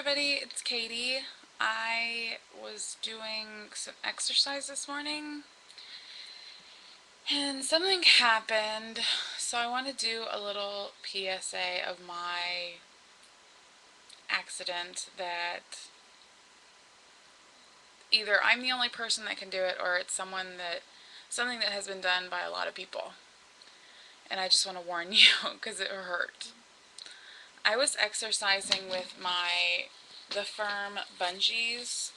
everybody, it's Katie. I was doing some exercise this morning and something happened, so I want to do a little PSA of my accident that either I'm the only person that can do it or it's something that has been done by a lot of people. And I just want to warn you because it hurt. I was exercising with the firm bungees.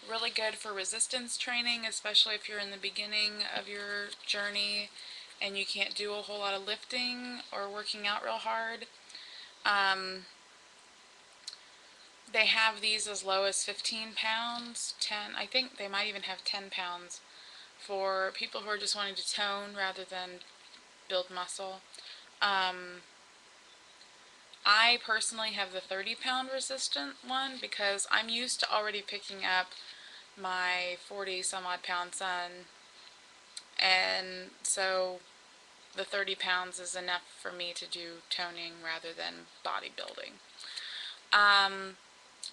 Really good for resistance training, especially if you're in the beginning of your journey and you can't do a whole lot of lifting or working out real hard. They have these as low as 15 pounds, 10, I think they might even have 10 pounds for people who are just wanting to tone rather than build muscle. I personally have the 30-pound resistant one because I'm used to already picking up my 40 some odd pound son, and so the 30 pounds is enough for me to do toning rather than bodybuilding.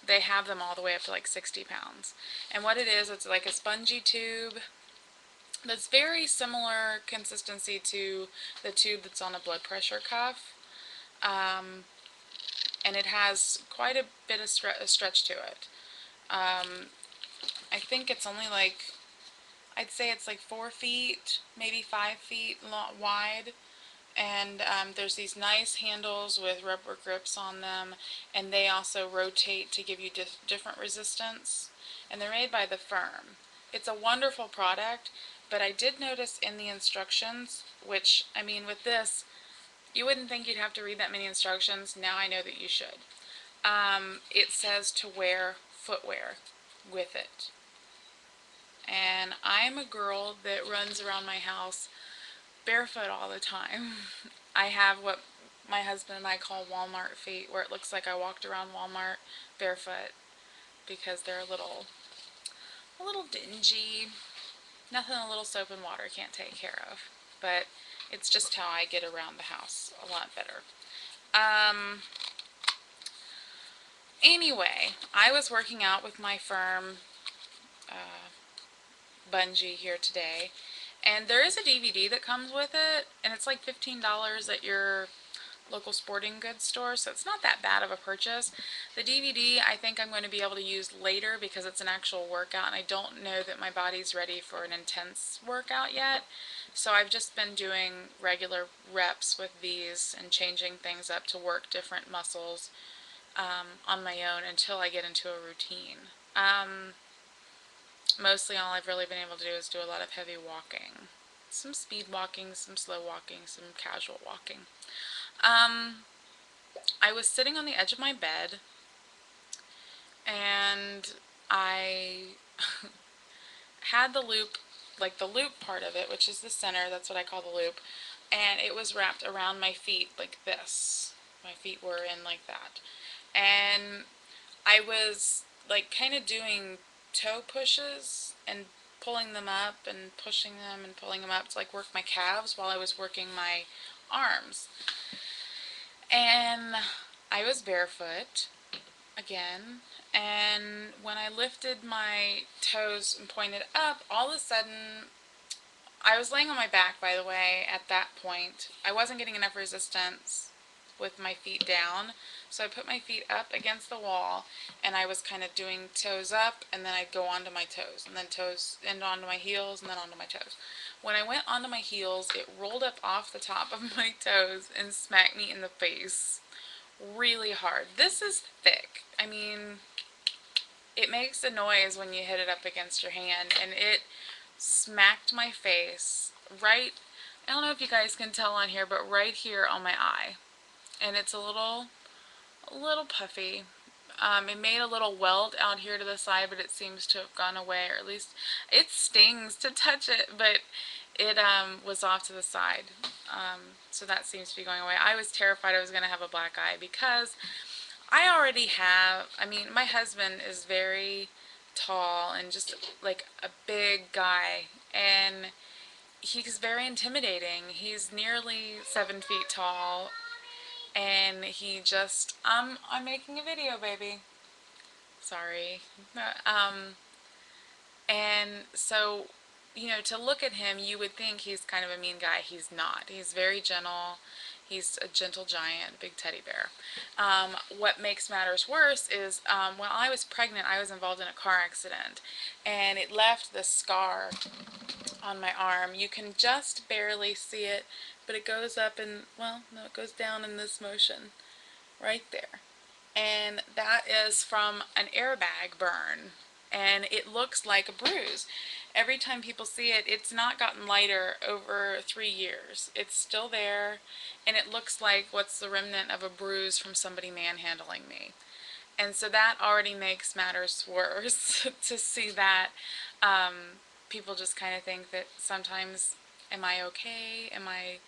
They have them all the way up to like 60 pounds. And what it is, it's like a spongy tube that's very similar consistency to the tube that's on a blood pressure cuff. And it has quite a bit of stretch to it. I think it's only like, I'd say it's like 4 feet, maybe 5 feet wide. And there's these nice handles with rubber grips on them, and they also rotate to give you different resistance. And they're made by the firm. It's a wonderful product, but I did notice in the instructions, which, I mean, with this, you wouldn't think you'd have to read that many instructions. Now I know that you should. It says to wear footwear with it. And I'm a girl that runs around my house barefoot all the time. I have what my husband and I call Walmart feet, where it looks like I walked around Walmart barefoot because they're a little dingy. Nothing a little soap and water can't take care of. But it's just how I get around the house a lot better. Anyway, I was working out with my firm bungee here today, and there is a DVD that comes with it, and it's like $15 at your local sporting goods store, so it's not that bad of a purchase. The DVD I think I'm going to be able to use later because it's an actual workout, and I don't know that my body's ready for an intense workout yet. So I've just been doing regular reps with these and changing things up to work different muscles on my own until I get into a routine. Mostly all I've really been able to do is do a lot of heavy walking. Some speed walking, some slow walking, some casual walking. I was sitting on the edge of my bed, and I had the loop, like the loop part of it, which is the center, that's what I call the loop, and it was wrapped around my feet like this. My feet were in like that. And I was like kind of doing toe pushes and pulling them up and pushing them and pulling them up to like work my calves while I was working my arms. And I was barefoot again, and when I lifted my toes and pointed up, all of a sudden, I was laying on my back, by the way, at that point. I wasn't getting enough resistance with my feet down, so I put my feet up against the wall, and I was kind of doing toes up, and then I'd go onto my toes, and then toes, and onto my heels, and then onto my toes. When I went onto my heels, it rolled up off the top of my toes and smacked me in the face really hard. This is thick. I mean, it makes a noise when you hit it up against your hand, and it smacked my face right, I don't know if you guys can tell on here, but right here on my eye. And it's a little puffy. It made a little welt out here to the side, but it seems to have gone away, or at least it stings to touch it, but it was off to the side. So that seems to be going away. I was terrified I was going to have a black eye because I already have, I mean, my husband is very tall and just like a big guy, and he's very intimidating. He's nearly 7 feet tall, and he just, I'm making a video, baby. Sorry. And so, you know, to look at him, you would think he's kind of a mean guy. He's not. He's very gentle. He's a gentle giant, big teddy bear. What makes matters worse is when I was pregnant, I was involved in a car accident, and it left this scar on my arm. You can just barely see it, but it goes up and, well, no, it goes down in this motion right there. And that is from an airbag burn. And it looks like a bruise. Every time people see it, it's not gotten lighter over 3 years. It's still there, and it looks like what's the remnant of a bruise from somebody manhandling me. And so that already makes matters worse to see that. People just kind of think that sometimes, am I okay? Am I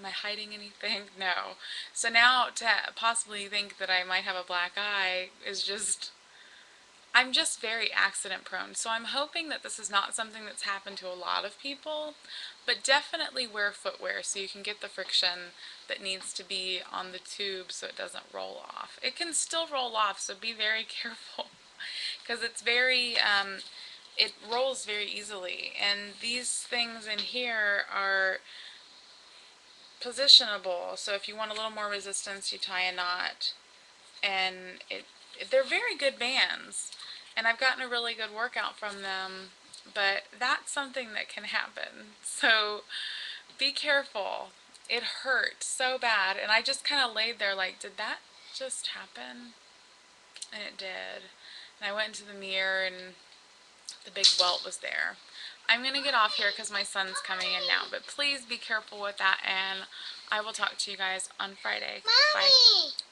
hiding anything? No. So now to possibly think that I might have a black eye is just, I'm just very accident prone. So I'm hoping that this is not something that's happened to a lot of people, but definitely wear footwear so you can get the friction that needs to be on the tube so it doesn't roll off. It can still roll off, so be very careful because it's very, it rolls very easily. And these things in here are positionable, so if you want a little more resistance, you tie a knot, and they're very good bands, and I've gotten a really good workout from them, but that's something that can happen, so be careful. It hurt so bad, and I just kind of laid there like, did that just happen? And it did. And I went into the mirror, and the big welt was there. I'm going to get off here because my son's coming in now, but please be careful with that, and I will talk to you guys on Friday. Bye.